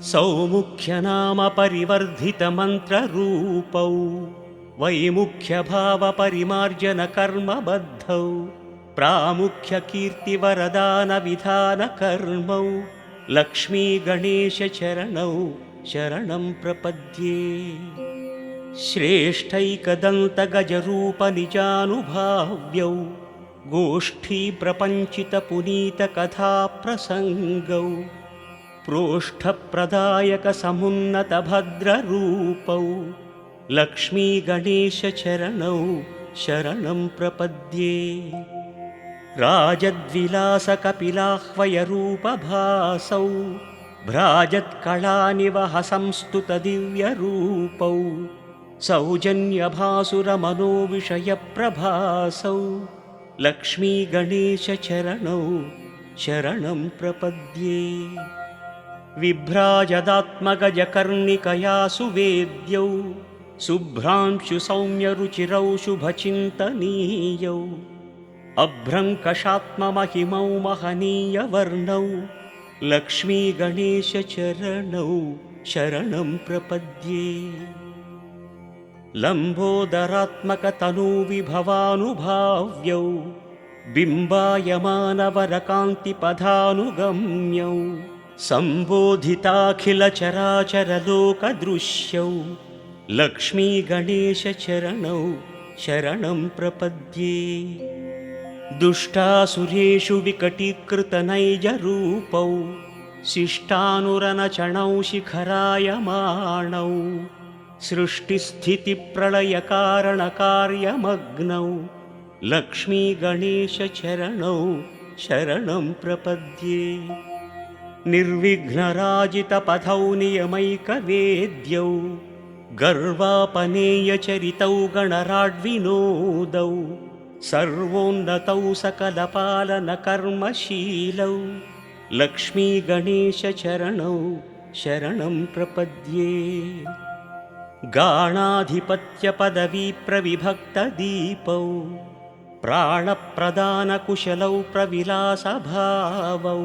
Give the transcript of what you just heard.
सौमुख्यनाम परिवर्धितमन्त्ररूपौ वैमुख्यभावपरिमार्जनकर्मबद्धौ प्रामुख्यकीर्तिवरदानविधानकर्मौ लक्ष्मीगणेशचरणौ शरणं प्रपद्ये। श्रेष्ठैकदन्तगजरूपनिजानुभाव्यौ गोष्ठीप्रपञ्चितपुनीतकथाप्रसङ्गौ प्रोष्ठप्रदायकसमुन्नतभद्ररूपौ लक्ष्मीगणेशचरणौ शरणं प्रपद्ये। राजद्विलासकपिलाह्वयरूपभासौ भ्राजत्कलानिवहसंस्तुतदिव्यरूपौ सौजन्यभासुरमनोविषयप्रभासौ लक्ष्मीगणेशचरणौ शरणं प्रपद्ये। विभ्राजदात्मगजकर्णिकया सुवेद्यौ शुभ्रांशुसौम्यरुचिरौ शुभचिन्तनीयौ अभ्रङ्कषात्ममहिमौ महनीयवर्णौ लक्ष्मीगणेशचरणौ शरणं प्रपद्ये। लम्बोदरात्मकतनूविभवानुभाव्यौ बिम्बायमानवरकान्तिपदानुगम्यौ सम्बोधिताखिलचराचरलोकदृश्यौ लक्ष्मीगणेशचरणौ शरणं प्रपद्ये। दुष्टासुरेषु विकटीकृतनैजरूपौ शिष्टानुरनचणौ शिखरायमाणौ सृष्टिस्थितिप्रलयकारणकार्यमग्नौ लक्ष्मीगणेशचरणौ शरणं प्रपद्ये। निर्विघ्नराजितपथौ नियमैकवेद्यौ गर्वापनेयचरितौ गणराड्विनोदौ सर्वोन्नतौ सकलपालनकर्मशीलौ लक्ष्मीगणेशचरणौ शरणं प्रपद्ये। गाणाधिपत्यपदवीप्रविभक्तदीपौ प्राणप्रदानकुशलौ प्रविलासभावौ